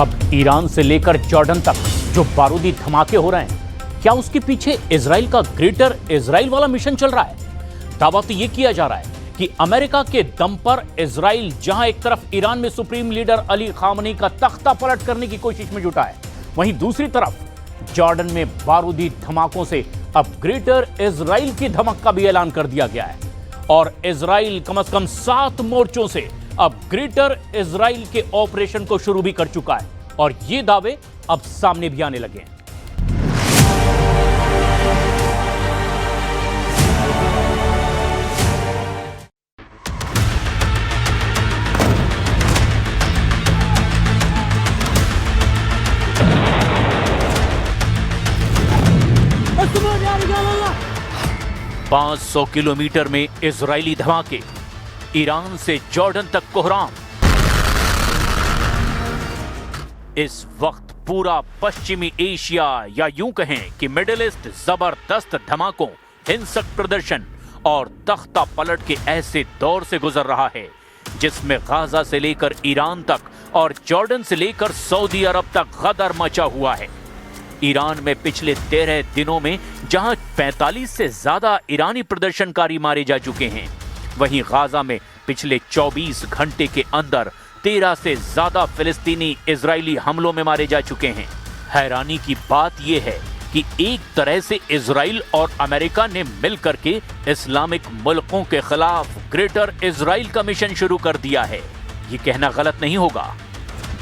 अब ईरान से लेकर जॉर्डन तक जो बारूदी धमाके हो रहे हैं, क्या उसके पीछे इजराइल का ग्रेटर इजराइल वाला मिशन चल रहा है? दावा तो यह किया जा रहा है कि अमेरिका के दम पर इजराइल जहां एक तरफ ईरान में सुप्रीम लीडर अली खामनी का तख्ता पलट करने की कोशिश में जुटा है, वहीं दूसरी तरफ जॉर्डन में बारूदी धमाकों से अब ग्रेटर इजराइल की धमक का भी ऐलान कर दिया गया है। और इजराइल कम से कम 7 मोर्चों से अब ग्रेटर इजराइल के ऑपरेशन को शुरू भी कर चुका है और ये दावे अब सामने भी आने लगे हैं। पांच 500 किलोमीटर में इजरायली धमाके, ईरान से जॉर्डन तक कोहराम। इस वक्त पूरा पश्चिमी एशिया या यूं कहें कि मिडिल ईस्ट जबरदस्त धमाकों, हिंसक प्रदर्शन और तख्ता पलट के ऐसे दौर से गुजर रहा है जिसमें गाजा से लेकर ईरान तक और जॉर्डन से लेकर सऊदी अरब तक गदर मचा हुआ है। ईरान में पिछले 13 दिनों में जहां 45 से ज्यादा ईरानी प्रदर्शनकारी मारे जा चुके हैं, वहीं गाजा में पिछले 24 घंटे के अंदर 13 से ज्यादा फिलिस्तीनी इजरायली हमलों में मारे जा चुके हैं। हैरानी की बात यह है कि एक तरह से इजराइल और अमेरिका ने मिलकर के इस्लामिक मुल्कों के खिलाफ ग्रेटर इजराइल का मिशन शुरू कर दिया है। ये कहना गलत नहीं होगा।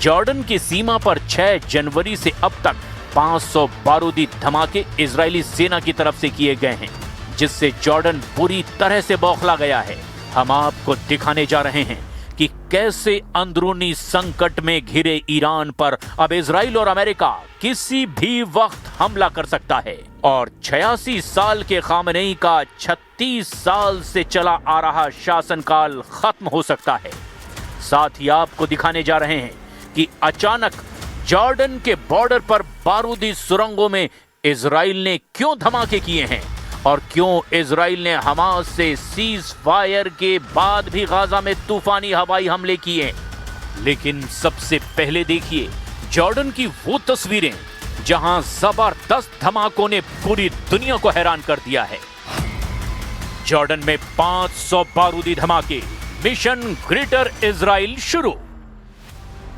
जॉर्डन की सीमा पर 6 जनवरी से अब तक 500 बारूदी धमाके इजरायली सेना की तरफ से किए गए हैं, जिससे जॉर्डन बुरी तरह से बौखला गया है। हम आपको दिखाने जा रहे हैं कि कैसे अंदरूनी संकट में घिरे ईरान पर अब इजराइल और अमेरिका किसी भी वक्त हमला कर सकता है और 86 साल के खामनेई का 36 साल से चला आ रहा शासनकाल खत्म हो सकता है। साथ ही आपको दिखाने जा रहे हैं कि अचानक जॉर्डन के बॉर्डर पर बारूदी सुरंगों में इजराइल ने क्यों धमाके किए हैं और क्यों इजराइल ने हमास से सीज फायर के बाद भी गाजा में तूफानी हवाई हमले किए। लेकिन सबसे पहले देखिए जॉर्डन की वो तस्वीरें जहां जबरदस्त धमाकों ने पूरी दुनिया को हैरान कर दिया है। जॉर्डन में 500 बारूदी धमाके, मिशन ग्रेटर इजराइल शुरू।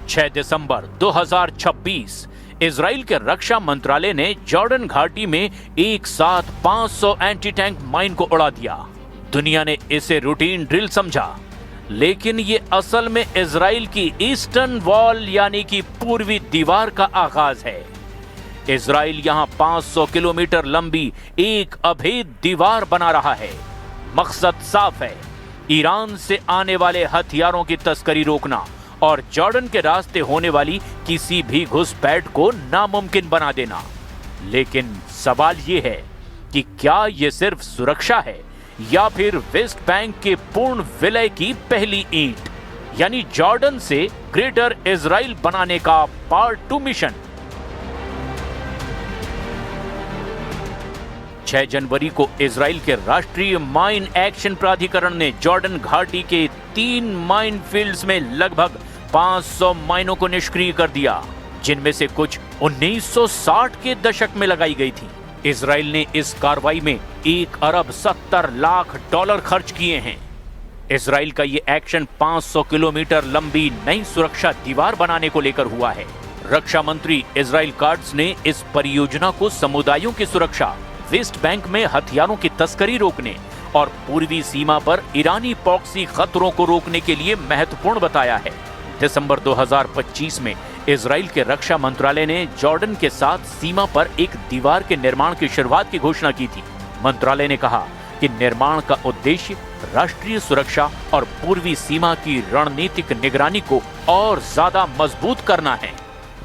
6 दिसंबर 2026 इजराइल के रक्षा मंत्रालय ने जॉर्डन घाटी में एक साथ 500 एंटी टैंक माइन को उड़ा दिया। दुनिया ने इसे रूटीन ड्रिल समझा, लेकिन ये असल में इजराइल की ईस्टर्न वॉल यानी कि पूर्वी दीवार का आगाज है। इजराइल यहां 500 किलोमीटर लंबी एक अभेद दीवार बना रहा है। मकसद साफ है, ईरान से आने वाले हथियारों की तस्करी रोकना और जॉर्डन के रास्ते होने वाली किसी भी घुसपैठ को नामुमकिन बना देना। लेकिन सवाल यह है कि क्या यह सिर्फ सुरक्षा है या फिर वेस्ट बैंक के पूर्ण विलय की पहली ईंट, यानी जॉर्डन से ग्रेटर इजराइल बनाने का पार्ट 2 मिशन। 6 जनवरी को इजराइल के राष्ट्रीय माइन एक्शन प्राधिकरण ने जॉर्डन घाटी के 3 माइन फील्ड्स में लगभग 500 माइनों को निष्क्रिय कर दिया, जिनमें से कुछ 1960 के दशक में लगाई गई थी। इजराइल ने इस कार्रवाई में 1 अरब 70 लाख डॉलर खर्च किए हैं। इजराइल का ये एक्शन 500 किलोमीटर लंबी नई सुरक्षा दीवार बनाने को लेकर हुआ है। रक्षा मंत्री इजराइल काट्ज ने इस परियोजना को समुदायों की सुरक्षा, वेस्ट बैंक में हथियारों की तस्करी रोकने और पूर्वी सीमा पर ईरानी प्रॉक्सी खतरों को रोकने के लिए महत्वपूर्ण बताया है। दिसंबर 2025 में इजराइल के रक्षा मंत्रालय ने जॉर्डन के साथ सीमा पर एक दीवार के निर्माण की शुरुआत की घोषणा की थी। मंत्रालय ने कहा कि निर्माण का उद्देश्य राष्ट्रीय सुरक्षा और पूर्वी सीमा की रणनीतिक निगरानी को और ज्यादा मजबूत करना है।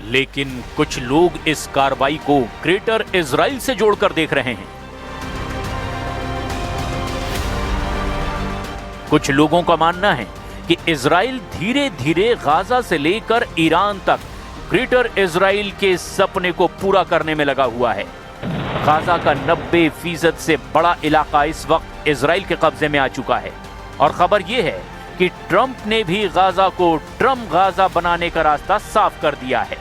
लेकिन कुछ लोग इस कार्रवाई को ग्रेटर इजराइल से जोड़कर देख रहे हैं। कुछ लोगों का मानना है कि इजराइल धीरे धीरे गाजा से लेकर ईरान तक ग्रेटर इजराइल के सपने को पूरा करने में लगा हुआ है। गाजा का 90% से बड़ा इलाका इस वक्त इजराइल के कब्जे में आ चुका है और खबर यह है कि ट्रंप ने भी गाजा को ट्रम्प गाजा बनाने का रास्ता साफ कर दिया है।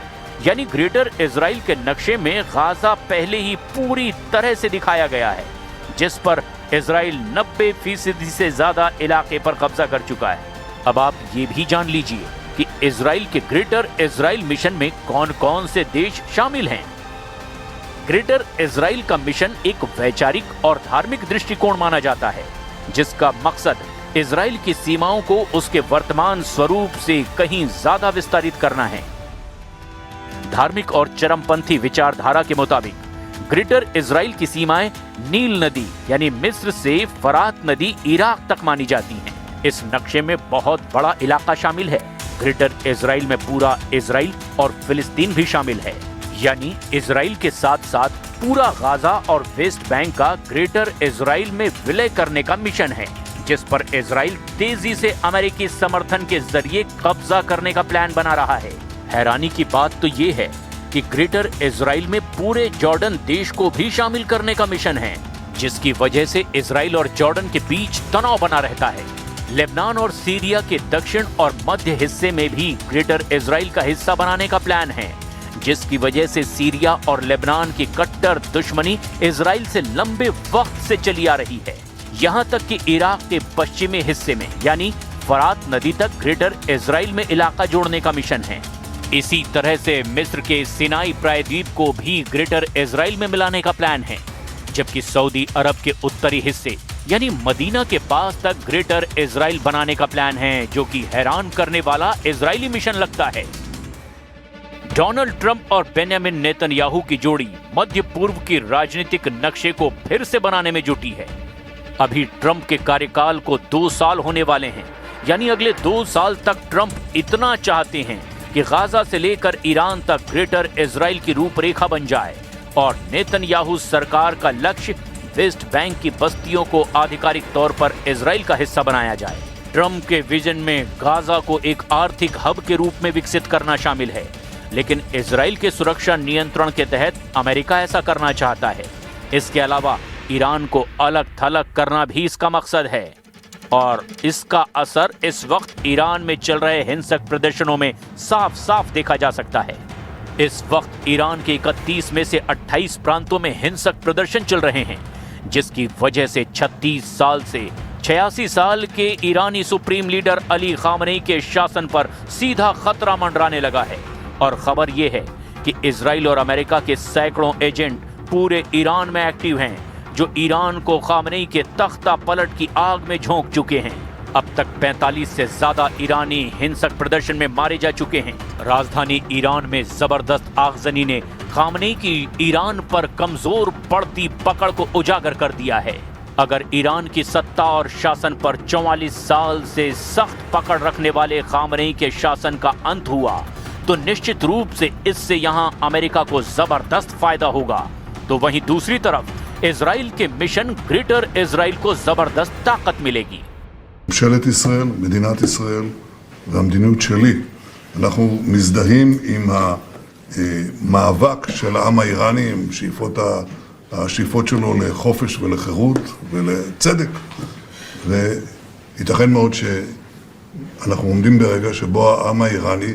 यानी ग्रेटर इजराइल के नक्शे में गाजा पहले ही पूरी तरह से दिखाया गया है, जिस पर इजराइल 90% से ज्यादा इलाके पर कब्जा कर चुका है। अब आप ये भी जान लीजिए कि इजराइल के ग्रेटर इजराइल मिशन में कौन कौन से देश शामिल हैं। ग्रेटर इजराइल का मिशन एक वैचारिक और धार्मिक दृष्टिकोण माना जाता है, जिसका मकसद इजराइल की सीमाओं को उसके वर्तमान स्वरूप से कहीं ज्यादा विस्तारित करना है। धार्मिक और चरमपंथी विचारधारा के मुताबिक ग्रेटर इजराइल की सीमाएं नील नदी यानी मिस्र से फरात नदी इराक तक मानी जाती हैं। इस नक्शे में बहुत बड़ा इलाका शामिल है। ग्रेटर इजराइल में पूरा इजराइल और फिलिस्तीन भी शामिल है। यानी इजराइल के साथ साथ पूरा गाजा और वेस्ट बैंक का ग्रेटर इजराइल में विलय करने का मिशन है, जिस पर इजराइल तेजी से अमेरिकी समर्थन के जरिए कब्जा करने का प्लान बना रहा है। हैरानी की बात तो ये है कि ग्रेटर इजराइल में पूरे जॉर्डन देश को भी शामिल करने का मिशन है, जिसकी वजह से इजराइल और जॉर्डन के बीच तनाव बना रहता है। लेबनान और सीरिया के दक्षिण और मध्य हिस्से में भी ग्रेटर इजराइल का हिस्सा बनाने का प्लान है, जिसकी वजह से सीरिया और लेबनान की कट्टर दुश्मनी इजराइल से लंबे वक्त से चली आ रही है। यहाँ तक कि इराक के पश्चिमी हिस्से में यानी फरात नदी तक ग्रेटर इजराइल में इलाका जोड़ने का मिशन है। इसी तरह से मिस्र के सिनाई प्रायद्वीप को भी ग्रेटर इजराइल में मिलाने का प्लान है, जबकि सऊदी अरब के उत्तरी हिस्से यानी मदीना के पास तक ग्रेटर इजराइल बनाने का प्लान है, जो कि हैरान करने वाला इजरायली मिशन लगता है। डोनाल्ड ट्रंप और बेंजामिन नेतन्याहू की जोड़ी मध्य पूर्व की राजनीतिक नक्शे को फिर से बनाने में जुटी है। अभी ट्रंप के कार्यकाल को 2 साल होने वाले हैं, यानी अगले 2 साल तक ट्रंप इतना चाहते हैं कि गाजा से लेकर ईरान तक ग्रेटर इजराइल की रूपरेखा बन जाए और नेतन्याहू सरकार का लक्ष्य वेस्ट बैंक की बस्तियों को आधिकारिक तौर पर इजराइल का हिस्सा बनाया जाए। ट्रंप के विजन में गाजा को एक आर्थिक हब के रूप में विकसित करना शामिल है, लेकिन इजराइल के सुरक्षा नियंत्रण के तहत अमेरिका ऐसा करना चाहता है। इसके अलावा ईरान को अलग थलग करना भी इसका मकसद है और इसका असर इस वक्त ईरान में चल रहे हिंसक प्रदर्शनों में साफ साफ देखा जा सकता है। इस वक्त ईरान के 31 में से 28 प्रांतों में हिंसक प्रदर्शन चल रहे हैं, जिसकी वजह से 36 साल से 86 साल के ईरानी सुप्रीम लीडर अली खामनेई के शासन पर सीधा खतरा मंडराने लगा है। और खबर यह है कि इजराइल और अमेरिका के सैकड़ों एजेंट पूरे ईरान में एक्टिव हैं, जो ईरान को खामनेई के तख्ता पलट की आग में झोंक चुके हैं। अब तक 45 से ज्यादा ईरानी हिंसक प्रदर्शन में मारे जा चुके हैं। राजधानी ईरान में जबरदस्त आगजनी ने खामनेई की ईरान पर कमजोर पड़ती पकड़ को उजागर कर दिया है। अगर ईरान की सत्ता और शासन पर 44 साल से सख्त पकड़ रखने वाले खामनेई के शासन का अंत हुआ, तो निश्चित रूप से इससे यहाँ अमेरिका को जबरदस्त फायदा होगा। तो वहीं दूसरी तरफ इजराइल के मिशन ग्रेटर इजराइल को जबरदस्त ताकत मिलेगी। ממשלת ישראל, מדינת ישראל והמדיניות שלי, אנחנו מזדהים עם המאבק של העם האיראני, עם השאיפות שלו לחופש ולחירות ולצדק, וייתכן מאוד שאנחנו עומדים ברגע שבו העם האיראני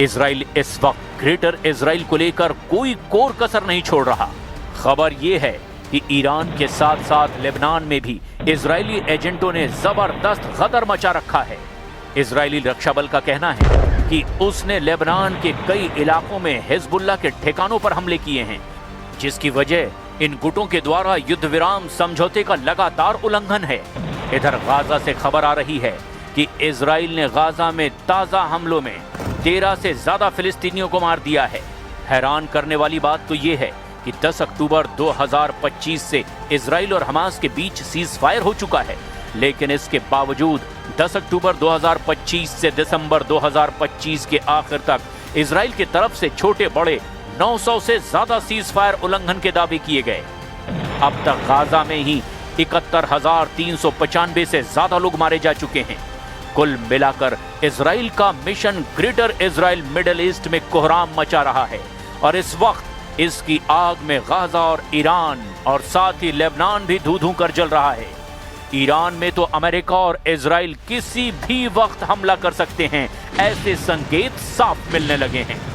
इजराइल इस वक्त ग्रेटर इजराइल को लेकर कोई कोर कसर नहीं छोड़ रहा। खबर यह है कि ईरान के साथ साथ लेबनान में भी इजरायली एजेंटों ने जबरदस्त गदर मचा रखा है। इजरायली रक्षा बल का कहना है कि उसने लेबनान के कई इलाकों में हिजबुल्लाह के ठिकानों पर हमले किए हैं, जिसकी वजह इन गुटों के द्वारा युद्ध विराम समझौते का लगातार उल्लंघन है। इधर गाजा से खबर आ रही है कि इजराइल ने गाजा में ताज़ा हमलों में 13 से ज्यादा फिलिस्तीनियों को मार दिया है। हैरान करने वाली बात तो ये है कि 10 अक्टूबर 2025 से इजराइल और हमास के बीच सीज फायर हो चुका है, लेकिन इसके बावजूद 10 अक्टूबर 2025 से दिसंबर 2025 के आखिर तक इजराइल की तरफ से छोटे बड़े 900 से ज्यादा सीज फायर उल्लंघन के दावे किए गए। अब तक गाजा में ही 71,395 से ज्यादा लोग मारे जा चुके हैं। कुल मिलाकर इजराइल का mission greater Israel middle east में कोहराम मचा रहा है और इस वक्त इसकी आग में गाजा और ईरान और साथ ही लेबनान भी धू-धू कर जल रहा है। ईरान में तो अमेरिका और इजराइल किसी भी वक्त हमला कर सकते हैं, ऐसे संकेत साफ मिलने लगे हैं।